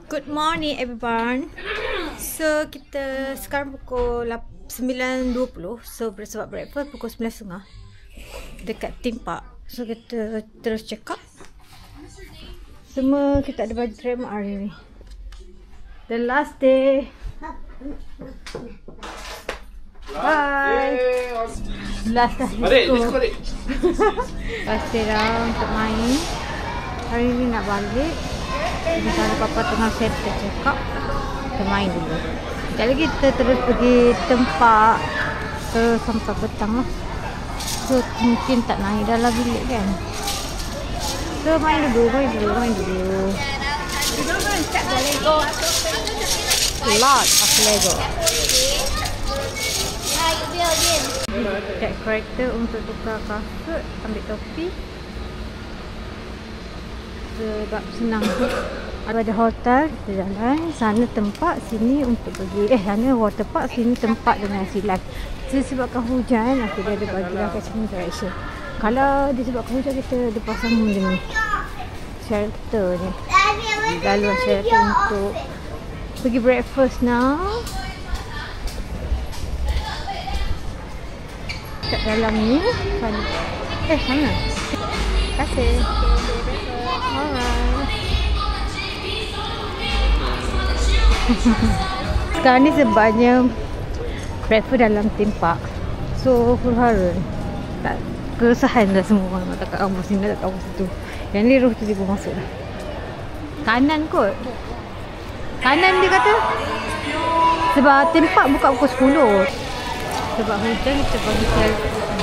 Good morning everyone. So kita sekarang pukul 9.20. So sebab breakfast pukul 9.30 dekat theme park. So kita terus check up. Semua kita ada baju training hari ni. The last day. Bye. Last day. Last day dah untuk main. Hari ni nak balik. Misalnya papa tengah set check up, kita main dulu. Sekali lagi kita terus pergi tempat terus sampai petang lah. So mungkin tak naik dalam bilik kan. So main dulu. Lot of Lego. Cek karakter untuk tukar kasut, ambil topi. Sebab senang. Ada hotel, kita jalan sana tempat, sini untuk pergi sana water park, sini tempat dengan silat. Disebabkan hujan, akhirnya dia bagi lah kat sini direction. Kalau disebabkan hujan, kita ada pasang benda ni shelter ni, laluan shelter untuk pergi breakfast now. Kat dalam ni sana. Sana. Terima kasih. Sekarang ni sebabnya breakfast dalam theme park. So huru-hara tak keresahan dah semua orang nak kat kampus sini, tak kampus situ. Yang ni roh tu dia pun masuk dah. Kanan kot. Kanan dia kata. Sebab theme park buka pukul 10. Sebab hujan kita bagi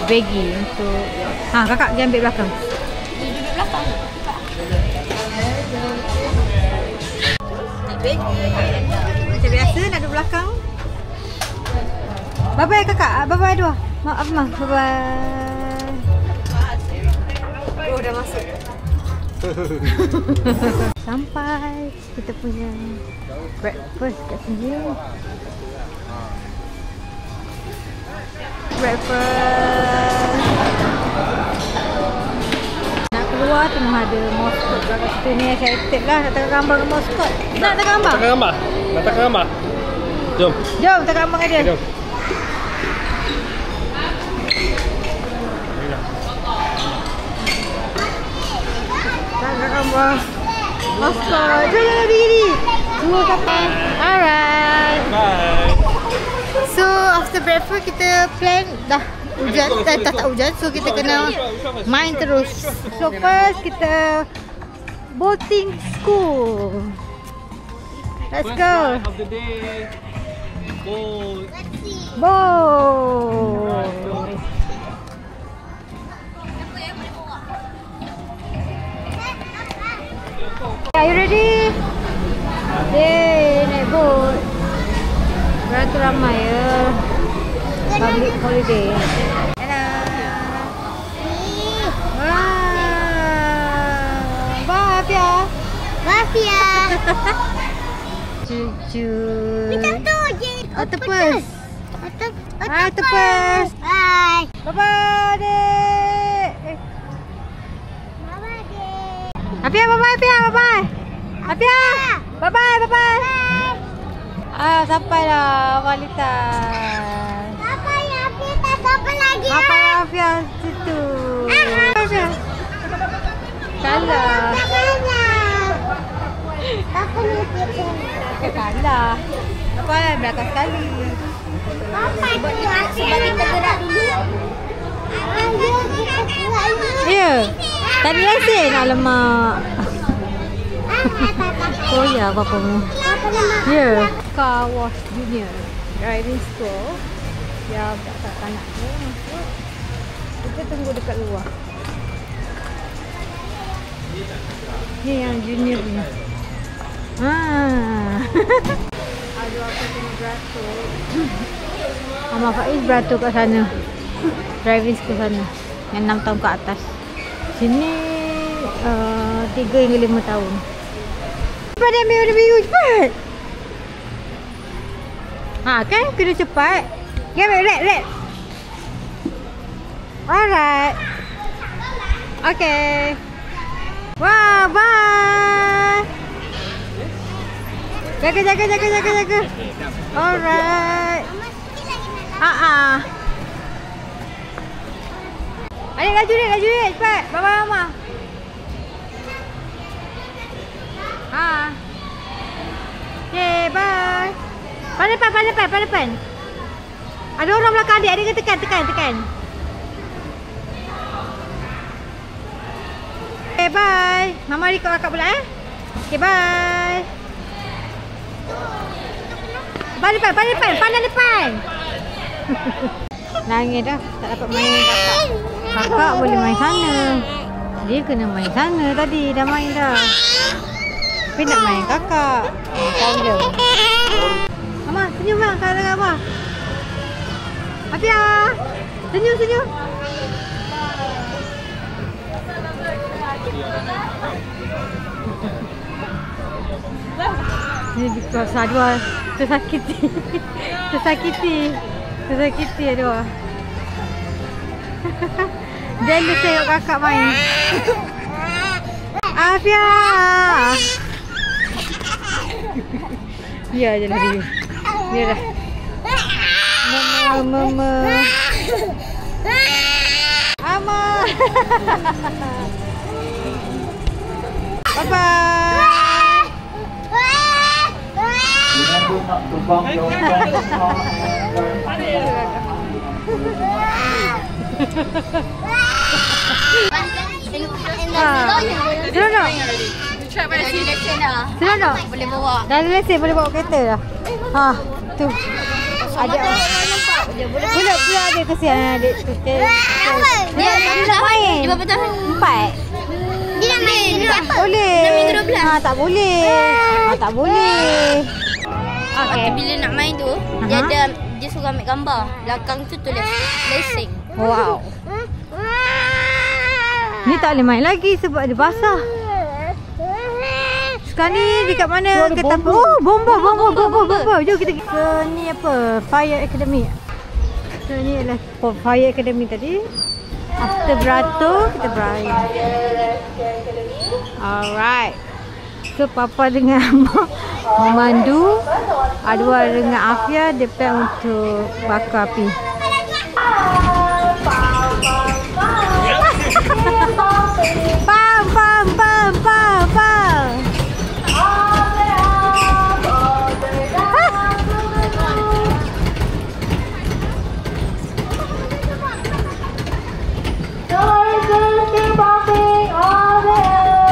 bagi untuk kakak dia ambil belakang. Duduk belakang. Macam biasa nak duduk belakang. Bye bye kakak. Bye bye dua. Maaf mah. Bye bye. Oh dah masuk. Sampai kita punya breakfast kat sini. Breakfast. Keluar tengah ada moskot belakang situ ni. Excited lah nak tengok gambar dengan moskot. Nak tengok gambar? Nak tengok gambar? Jom tengok gambar dengan dia. Jom. Tengok gambar moskot. Jangan diri. Semua kapan. Alright. Bye. So after breakfast kita plan dah hujan, tak hujan, so kita kena main terus. So first kita boating school. Let's go. Of the day. Boat. Are you ready? Yay, naik boat. Beratur ramai ya. Public holiday. Hello. Bye, Pia. Bye, Pia. Cucu. Kita tu je. Octopus. Octopus. Bye. Bye-bye, Dek. Bye-bye, Dek. Apia, bye-bye, Apia. Bye-bye. Apia. Bye-bye, bye-bye. Sampai dah Walita. Apa Afia situ? Kalah. Kalah. Apa belakang sekali. Sebab kita gerak dulu. Ya. Tadi lesen alamak. Oh ya bapamu. Ya. Car Wash Junior Driving School. Ya, tak nak masuk. Kita tunggu dekat luar. Ni yang junior ni. Aduh, aku kena beratur. Mama Faiz beratur kat sana. Driving school sana. Yang 6 tahun ke atas. Sini 3 hingga 5 tahun. Cepat dia ambil warna biru, cepat. Kan kena cepat. Get red. Alright. Okay. Wow, bye. Jaga. Alright. Adik laju dik. Cepat. Bye-bye Mama. Okay, bye. Pada depan. Ada orang belakang adik kena tekan. Okay, bye. Mama ikut kakak pula Okay, bye. Pandang depan. Nangis dah, tak dapat main dengan kakak. Kakak boleh main sana. Dia kena main sana tadi, dah main dah. Tapi nak main kakak. Problem. Mama, senyum bang, kalau dengan Mama. Afia, senyum. Ni because Adwa tersakiti Adwa. Jealous tengok kakak main. Afia. Ya je lah dia. Dia dah. Mama. Ama. Bye-bye. Senang. Boleh bawa. Dah ada lesen boleh bawa kereta dah. Tu. Ada. Boleh pula ada kesian adik tu. Dia nak main. Dia berapa tahun? 4. Dia nak main. Boleh. Dah minggu 12. Tak boleh. Okay. Bila nak main tu, dia suruh ambil gambar. Belakang tu tulis lesen. Wow. Ni tak boleh main lagi sebab dia basah. Sekarang ni dekat mana kita bomba. Jom kita ke ni apa? Fire Academy. So ni adalah Fire Academy tadi. After beratur kita berair. Alright. So Papa dengan Mak memandu. Adwa dengan Afia dia plan untuk bakar api. Pam.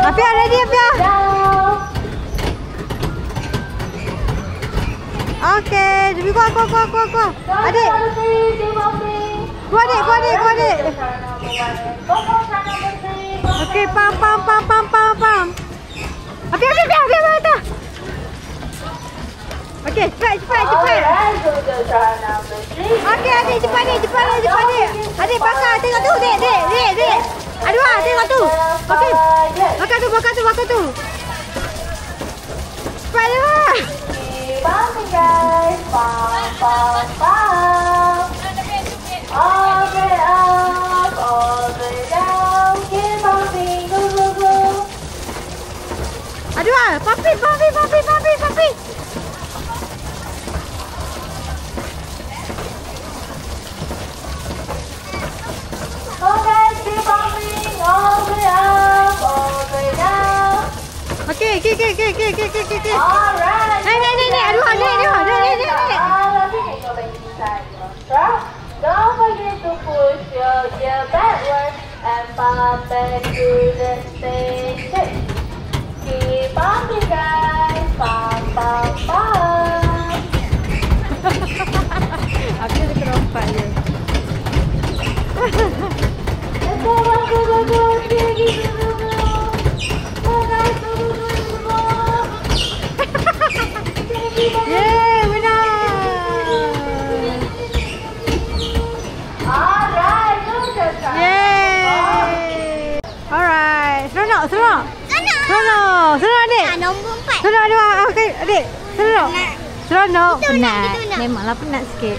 Afia ready Afia? Okay, jadi kuat. Adik. Kuat adik. Okay, pam. Afia atas. Okay, cepat. Okay, adik cepat. Adik bakar, tengok tu, dek. Aduh, tengok tu. Okay. Bakar tu. Cepat lah. Bumping guys, pam. All the way up, all the way down, keep bumping, go. Aduh, papi. Oh guys, keep bumping, all the way up, all the way down. Okay. Alright. Naik. Aduh. Don't forget to push your gear backward and pump back to the station. Keep bumping guys, pam. Aku ada kerompak je. Let's go, go. Oh guys, go. Yeay, menang. Alright, good job. Yeay. Alright, seronok. Seronok adik. Nombor 4. Seronok adik. Seronok. Penat. Memanglah penat sikit.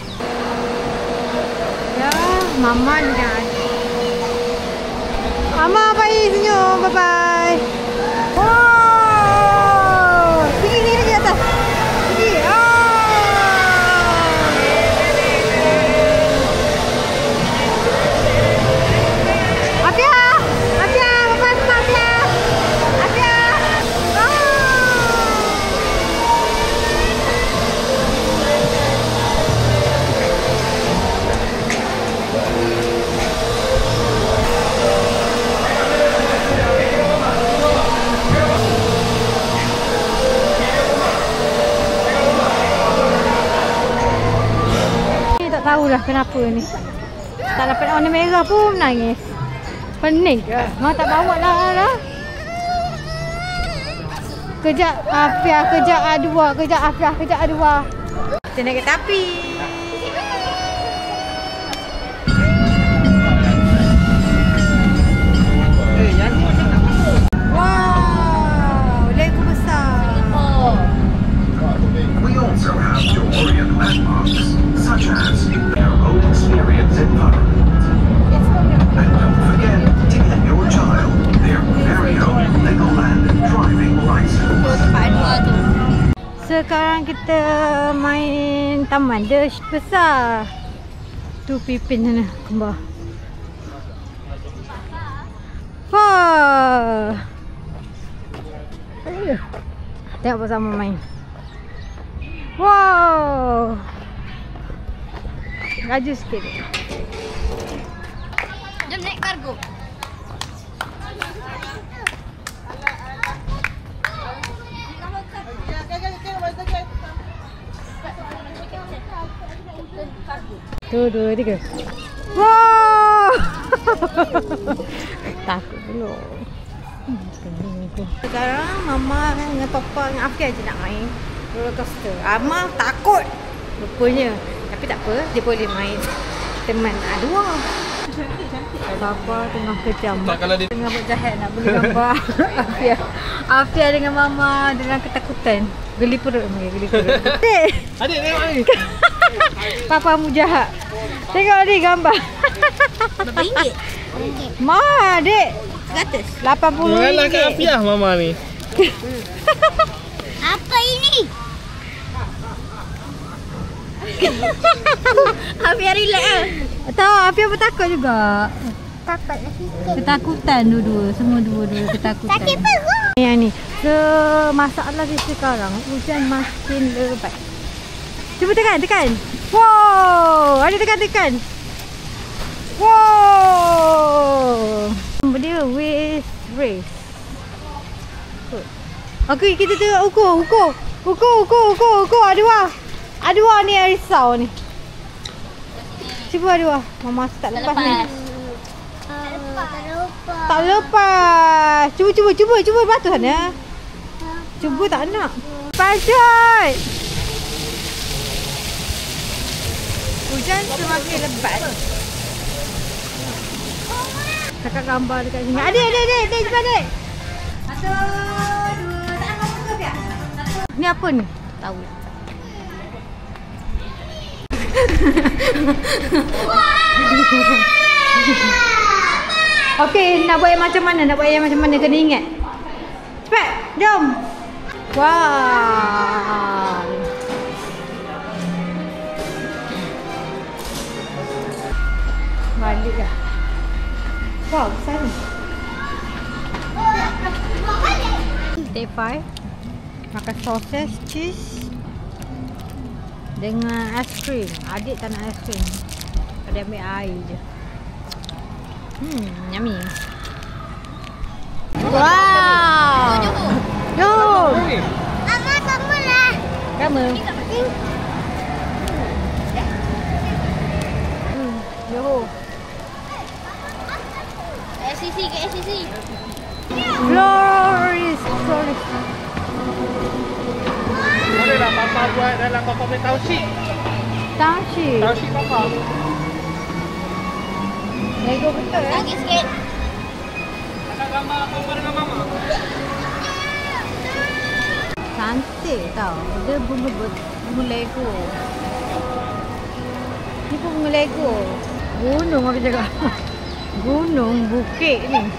Ya, Mama dengan adik. Mama bye senyum. Bye-bye. Wow. Tinggi atas. tahulah kenapa ni. Tak dapat warna merah pun menangis. Pening ke? Mak tak bawa lah. Kejap Afiah, kejap Adwa, kejap Afiah, kejap Adwa. Kita naik kereta api. Wow, Lego besar. We also have DeLorean landmarks, such as their own experience environment. And don't forget to get your child their very own Legoland driving license. Sekarang kita main taman dia besar. Tu Pipin sana kembar. Wah. Tengok bersama main. Wow. Laju sikit. Jom naik kargo. Tu, 2, 3. Wow. Takut dulu. Sekarang Mama dengan Papa dengan Afiah je nak main roller coaster. Amah takut rupanya. Tapi tak apa, dia boleh main teman Adwa. Papa tengah kejam. Tengah buat jahat nak beli gambar Afiah. Afiah dengan Mama dengan ketakutan. Geli perut. Adik tengok ni. Papa mu jahat. Tengok ni gambar. Berapa ringgit? Mahal dek. 100. RM80. Mengalah kat Afiah Mama ni. Apa ini? Afiah relax lah. Tahu Afiah pun takut juga. Takut lah sikit. Ketakutan dua-dua. Semua dua-dua ketakutan. Sakit perut. Yang ni. Masalah dia sekarang hujan makin lebat. Cuba tekan. Wow. Ada tekan. Wow. Dia waist race. Okey, kita tengok ukur. Adwa ni yang risau ni. Cuba Adwa. Mama tak lepas ni. Tak lepas. Cuba batu sana. Cuba tak nak. Pasut. Hujan semakin lebat. Kakak gambar dekat sini. Adik, cepat adik. 1, 2, tak nak muka biar. Ni apa ni? Tahu. Okey, nak buat yang macam mana? Kena ingat. Cepat, jom. Wow. Balik dah. Wow, besar ni. Day 5. Makan sausage, cheese dengan aiskrim. Adik tak nak aiskrim. Dia ambil air je. Yummy. Wow. Jom. Mama sama lah. Kamu. Yo. SCC ke SCC? Glorious. Boleh lah Papa buat dalam Papa punya taushik. Taushik Papa. Lego betul Lagi sikit. Nak gambar Papa dengan Mama. Cantik tau. Dia bunga Lego. Ni pun bunga Lego. Gunung aku cakap. Gunung, bukit ni.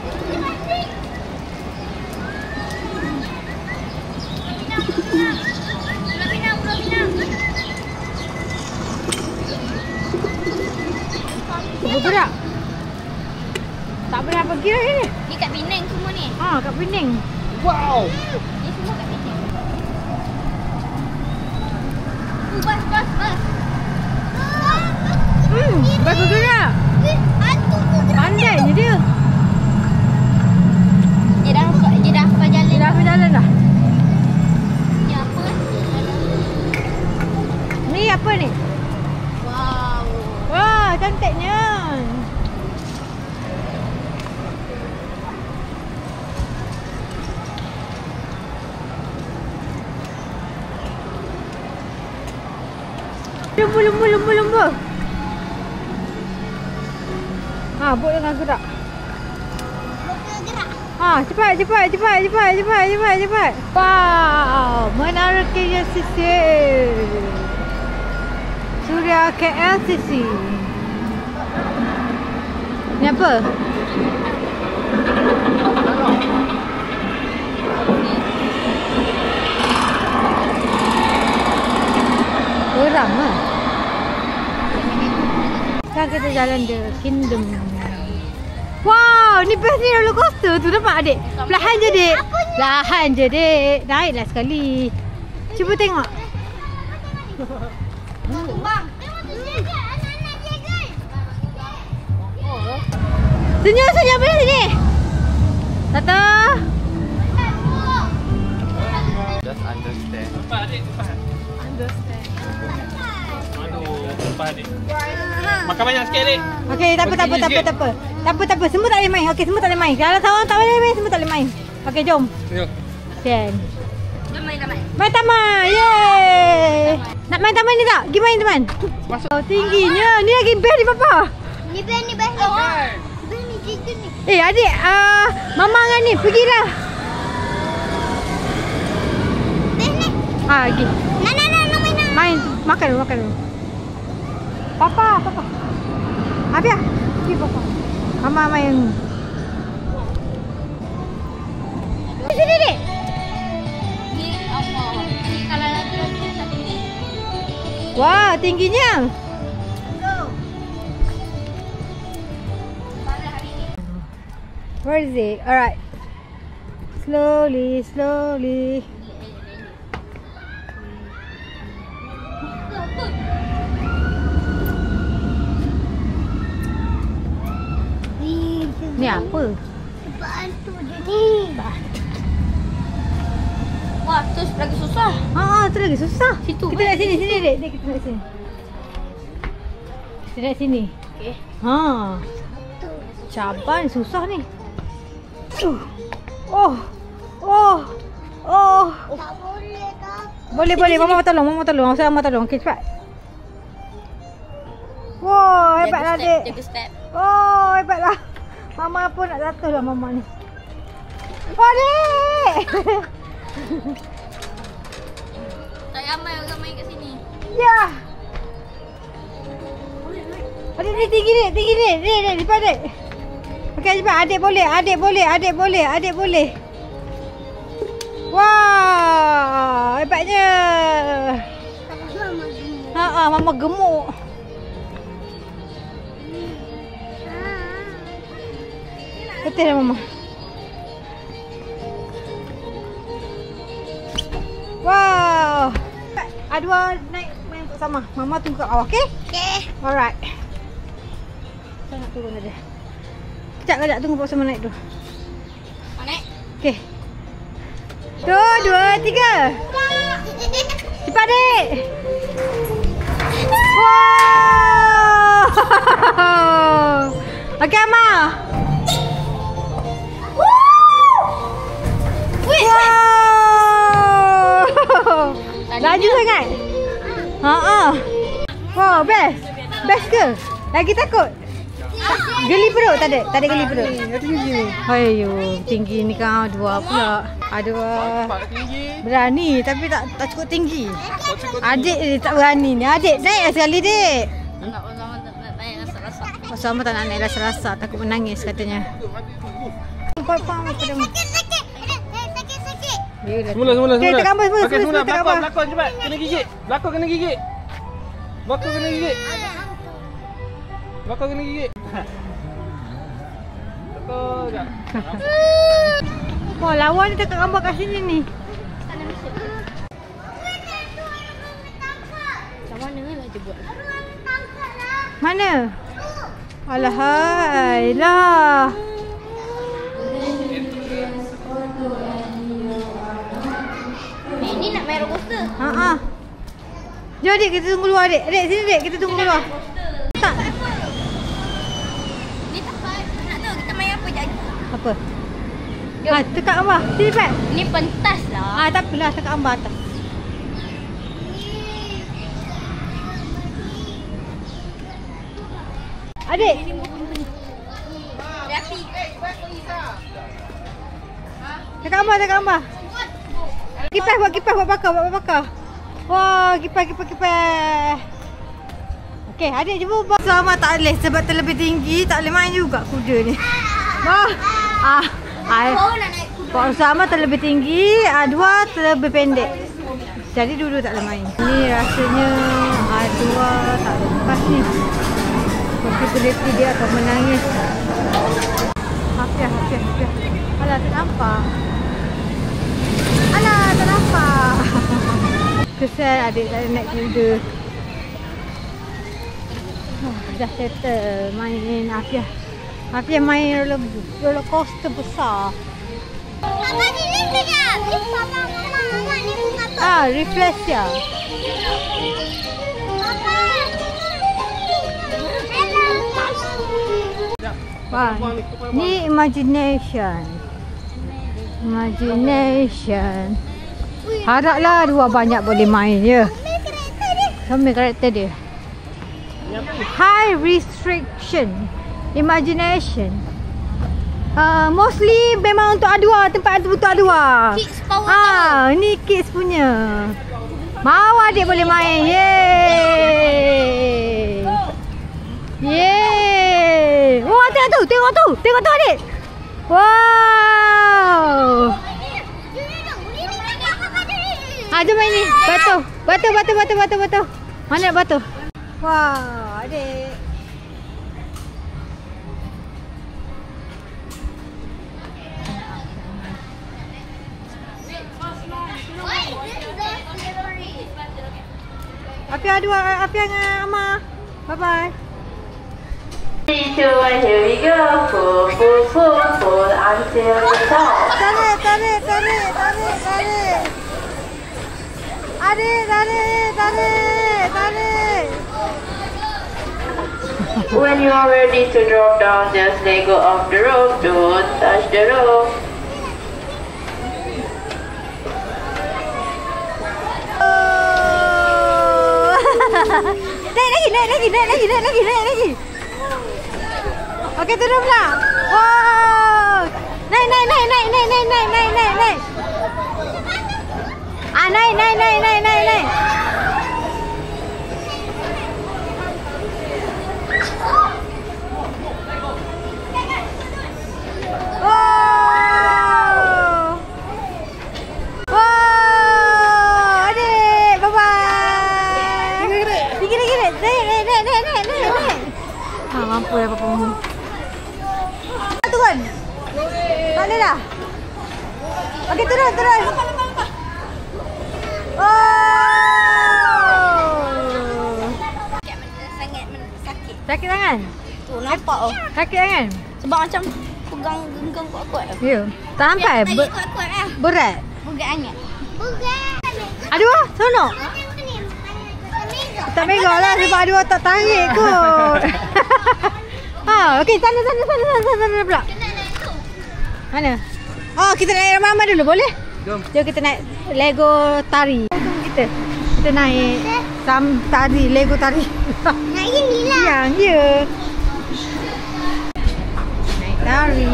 Bergerak. Tak pernah pergi lagi ni. Ni kat Penang semua ni. Kat Penang. Wow. Ni semua kat Penang. Bas. Bas bergerak. Pandainya dia. Dia dah hafal jalan. Dia dah berjalan dah. Ni apa? Ni apa ni? Wow. Lumba. Ha, bot dengan gerak. Ha, cepat. Wow, Menara KLCC. Suria KLCC. Ni apa? Orang lah. Sekarang kita jalan The Kingdom. Wow, ni best ni roller coaster tu, nampak adik? Perlahan je dek. Perlahan je dek. Naiklah sekali. Cuba tengok. Senyum boleh sini. Satu. Just understand. Cepat adik, cepat. Understand. Aduh, cepat adik. Makan banyak sikit adik. Okey, tak apa. Semua tak boleh main. Okey, semua tak boleh main. Kalau kawan tak boleh main, semua tak boleh main. Okey, jom. Yuk. Ken. Main taman. Yeay. Nak main taman ni tak? Pergi main teman. Oh, tingginya. Ni lagi best ni papa. Ni best. Best ni jigen ni. Adik, mama dengan ni pergilah. Best ni. Pergi. Nak main. Main. Makan dulu. Papa. Habis. Pergi papa. Mama main. Sini dek. Ni apa? Ni kalau lagi satu ni. Wah, tingginya. Where is it? Alright. Slowly. Ni apa? Bantu je ni. Wah, tu lagi susah. Tu lagi susah. Situ kita nak sini dek. Kita nak sini. Kita nak sini. Okey. Caban susah ni. Oh. Tak boleh tak. Boleh. Mama tolong. Mama tolong. Okey, cepat. Wow, hebatlah dek. Jaga step. Oh, hebatlah. Mama pun nak jatuh lah mama ni. Oh, dek. Tak ramai orang main kat sini. Ya. Adik ni tinggi dek. Dek, lipat dek. Okey, cepat. Adik boleh. Wah, hebatnya. Mama gemuk. Betul lah mama. Wow. Adua naik main bersama. Mama tunggu kat bawah, okey? Okey. Alright. Saya nak turun aja. Kejap tunggu bersama naik tu. Naik. Okey. 1, 2, 3. Cepat dek. Wow. Okey Amma. Laju sangat. Wow, best. Best ke? Lagi takut? Geli perut tak ada? Tak ada geli perut. Ayo, tinggi ni kau dua pula. Aduh. Berani tapi tak cukup tinggi. Adik dia tak berani ni. Adik naik sekali dek. Sama tak nak naik rasa-rasa, takut menangis katanya. Sakit. Semula. Okey, tekan apa semua? Okey, semula. Tekan apa? Belakang cepat. Kena gigit. Belakang kena gigit. Belakang kena gigit. Belakang jap. Wah, lawan ni tekan gambar kat sini ni. Macam mana lah dia buat? Mana? Alhamdulillah. Ni nak main roller coaster. Jom adik, kita tunggu luar adik. Adik sini adik, kita tunggu luar. Tak. Ni tak apa. Nak tahu kita main apa je. Apa? Tekan gambar. Sini Pat. Ni pentas lah. Tak apalah, tekan gambar atas. Adik. Cakap Ambah. Kipas buat bakar. Wah, kipas. Okey, adik cuba Sama tak boleh sebab terlebih tinggi, tak boleh main juga kuda ni. Pak Usama terlebih tinggi, Adwa terlebih pendek. Jadi dulu tak boleh main. Ni rasanya Adwa tak boleh lepas ni. Possibility dia akan menangis. Hafiah. Alah, tak nampak. Kesian adik tak ada naik kuda. Dah settle main Hafiah. Hafiah main roller coaster besar. Papa ni kejap. Mama ni buka tu. Refresh ya. Wah, ni imagination. Haraplah Dua banyak boleh main ya. Sama karakter dia. High restriction imagination. Mostly memang untuk Adwa, tempat untuk Adwa. Kids power. Ni kids punya. Mau adik boleh main. Yeay. Wah, tengok tu adik. Wow. Jom main ni. Batu. Mana batu? Wah, adik. Hafiah dengan Amma. Bye-bye. 3, 2, 1, here we go. Pull until the top. Tarik. Adik. When you are ready to drop down, just let go of the rope. Don't touch the rope. Naik lagi. Okey, turun pula. Wow. Naik. Naik. Wow. Adik, bye-bye. Tinggi. Naik. Mampu ya Papa Mu. Turun. Tak boleh dah. Okey, turun. Sangat sakit. Sakit tangan? Tu nampak Sakit tangan? Sebab macam pegang genggam kuat-kuat tu. Ya. Tak sampai? Bagi kuat-kuat lah. Berat? Bugat sangat. Aduh, seronok. Tak pegang lah sebab Adwa tak tarik kot. Okey, sana pula. Mana? Kita naik ramai-ramai dulu, boleh? Jom kita naik Lego tari. Kita naik tari, Lego tari. Naik ni lah. Ya. Naik tari.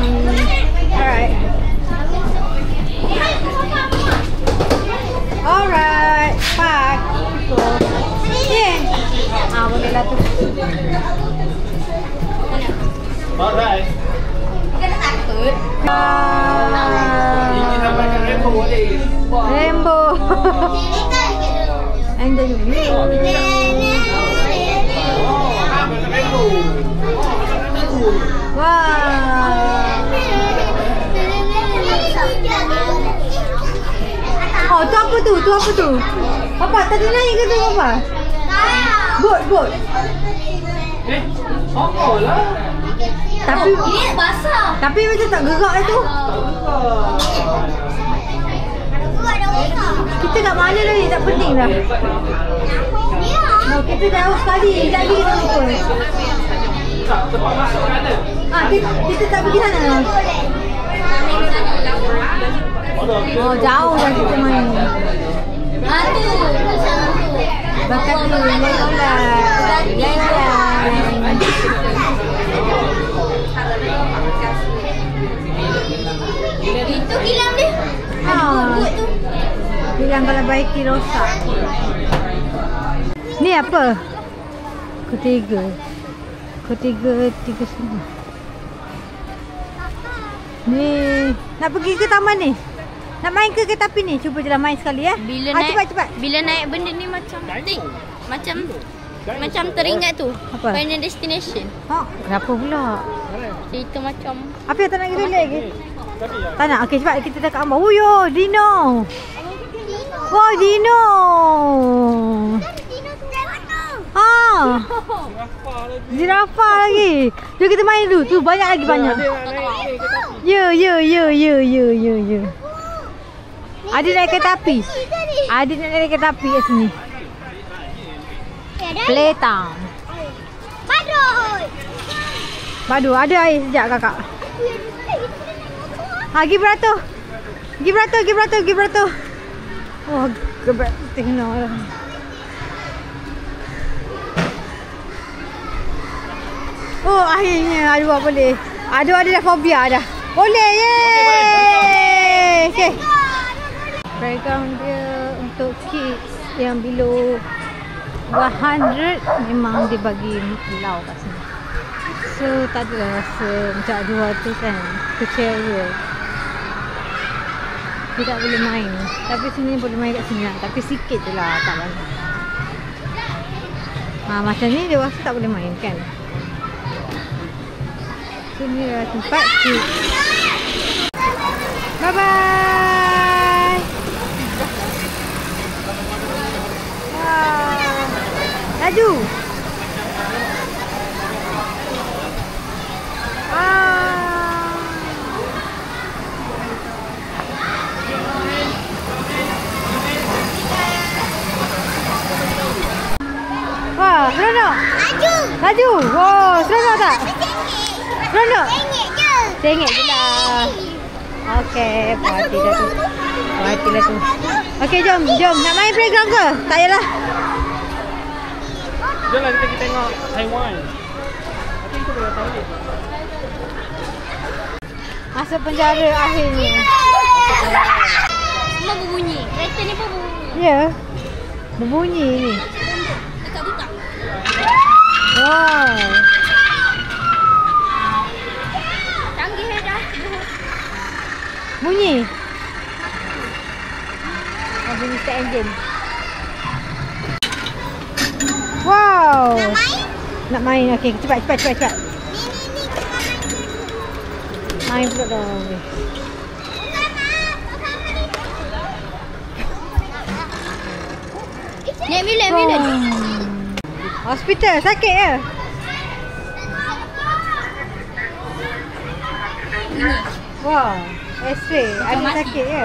Alright. Park. Boleh lah tu. Alright. Kena takut. Ini sampai ke rainbow boleh. Rainbow. Angel ni. Wah. Tu apa tu? Papa tadi naik ke tu Papa? Bot. Apa lah? Tapi Ini basah. Tapi macam tak gerak itu. Kita kat mana dah ni? Tak penting dah. Kita jauh sekali. Jadi kita lupa. Tempat masuk mana? Kita tak pergi sana. Jauh dah kita main. Bakat tu, Legoland. yang kalau baiki rosak. Ni apa? Ketiga semua. Ni nak pergi ke taman ni? Nak main ke kereta api ni? Cuba je lah main sekali ya. Bila naik, cepat. Bila naik benda ni macam teringat tu. Apa? Final Destination. Ha, kenapa pula? Cerita macam Apa yang tak nak kita lihat lagi? Tak nak. Okey, cepat kita dekat gambar. Oh yo, Dino. Wow, Dino. Ha. Zirafah lagi. Jom kita main dulu. Tu banyak lagi banyak. Ya. Adik naik kereta api. Adik nak naik kereta api kat sini. Playtime. Padu, ada air sejak kakak. Ha, pergi beratur. Oh, gebrak tengok lah. Oh, akhirnya ada buat boleh. Ada dah fobia dah. Boleh, yeay. Okay. Playground dia untuk kids yang below 100 memang dia bagi pulau kat sini. So tak ada rasa macam 200 kan. Kecewa. Dia tak boleh main. Tapi sini boleh main kat sini lah. Tapi sikit je lah, tak banyak. Macam ni dewasa tak boleh main kan. Sini lah tempat kids. Bye bye. Laju. Wah, seronok. Laju. Wow, seronok tak? Seronok. Tengok je lah. Okey, parti dah tu. Okey, jom. Nak main playground ke? Tak payahlah. Jom lah kita pergi tengok Taiwan. Tapi kita boleh tahu ni. Masa penjara akhirnya. semua berbunyi. Kereta ni pun berbunyi. Ya. Berbunyi ni. Dekat buka. Wow. Canggih dah. Bunyi. Bunyi start engine. Wow. Nak main. Okey, cepat. Main pula dah. Ni ambulans. Hospital sakit ke? Wow. X-ray. Ada sakit ke?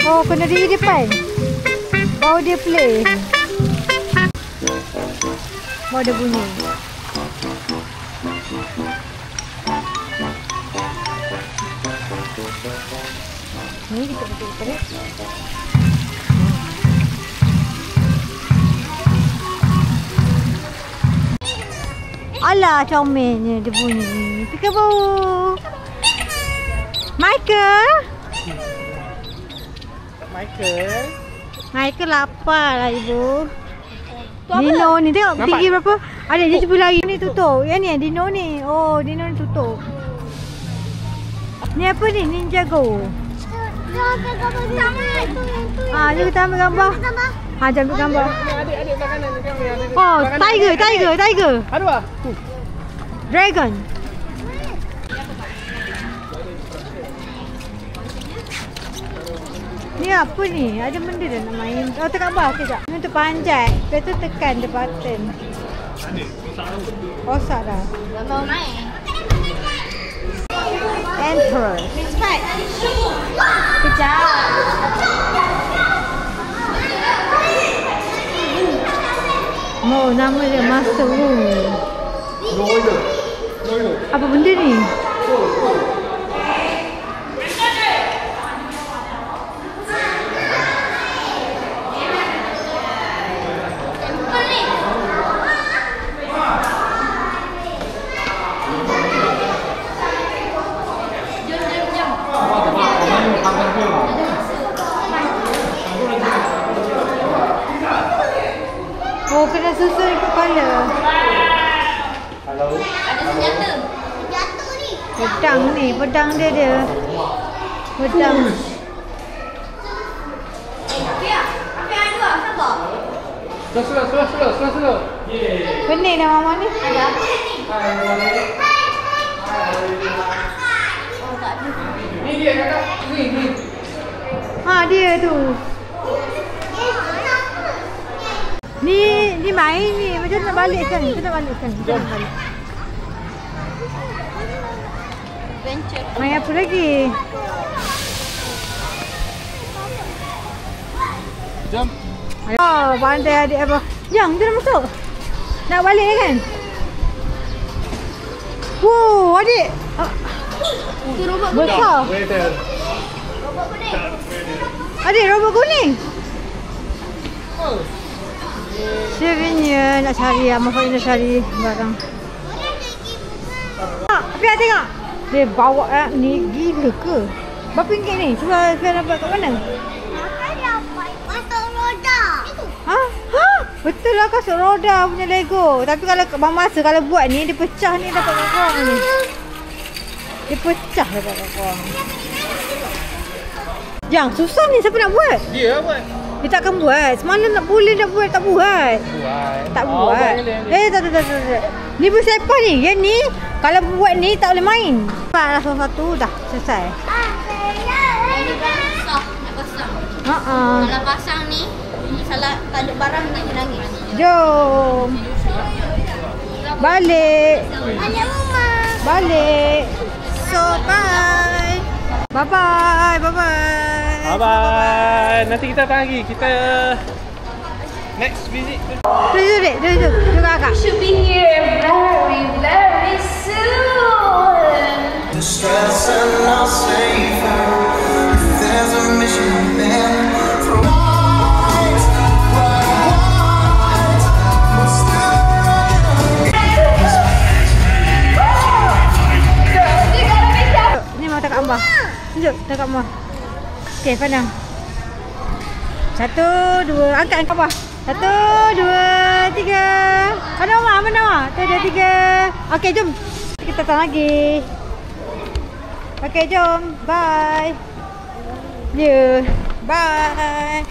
Oh, kena di depan. Baru dia play. Baru dia bunyi. Ni kita betul-betul. Alah, comelnya dia bunyi. Peekaboo. Michael lapar lah ibu. Dino ni tengok tinggi berapa. Ada dia cuba lari ni tutup. Yang ni Dino ni. Oh, Dino ni tutup. Ni apa ni? Ninjago. Jom kita ambil gambar. Jom ambil gambar. Adik belah kanan ni tengok ni ada. Oh, tiger. Ada ah? Dragon. Ni apa ni? Ada benda dah nak main. Oh, tekan bawah kejap. Ni untuk panjat. Lepas tu tekan the button. Rosak dah. Tak mau main. Enter. Cepat. Kejap. Oh, nama dia Master Wu. Apa benda ni? susun ikut colour. Halo. Pedang ni, pedang dia. Pedang. Slow. Pening dah mama ni. Ni dia kakak. Ni. Ha, dia tu. Ni main ni. Macam nak balik kan? Kita nak balik kan? Kita nak balik. Main apa lagi? Jom. Oh, pandai adik apa? Jom, kita dah masuk. Nak balik kan? Wow, adik. Tu robot Besar. Waiter. Adik, robot kuning. Sebenarnya nak cari, Mak nak cari barang. Api tengok. Dia bawa ni gila ke? Berapa ringgit ni? Cuba saya dapat kat mana? Ha? Betul lah kasut roda punya Lego. Tapi kalau masa kalau buat ni dia pecah ni dapat kat korang ni. Dia pecah dapat kat korang. Yang susah ni siapa nak buat? Dia buat. Dia takkan buat. Semalam nak buat tak buat. Tak buat. Tak. Ni bersepah ni. Yang ni kalau buat ni tak boleh main. Dah satu dah selesai. Ini kan susah nak pasang. Kalau pasang ni, salah tajuk barang nangis. Jom. Balik. Balik. So bye. Bye-bye. Bye-bye. Nanti kita datang lagi. Kita next visit. Duduk kakak. Should be here very soon. The stress and I'll save her. If there's a mission there for right, what's Ni mau dekat Ambah. Tunjuk dekat Ambah. Okey, pandang. 1, 2, angkat Ambah. 1, 2, 3. Mana Mama? 1, 2, 3. Okey, jom. Kita datang lagi. Okey, jom. Bye. Bye.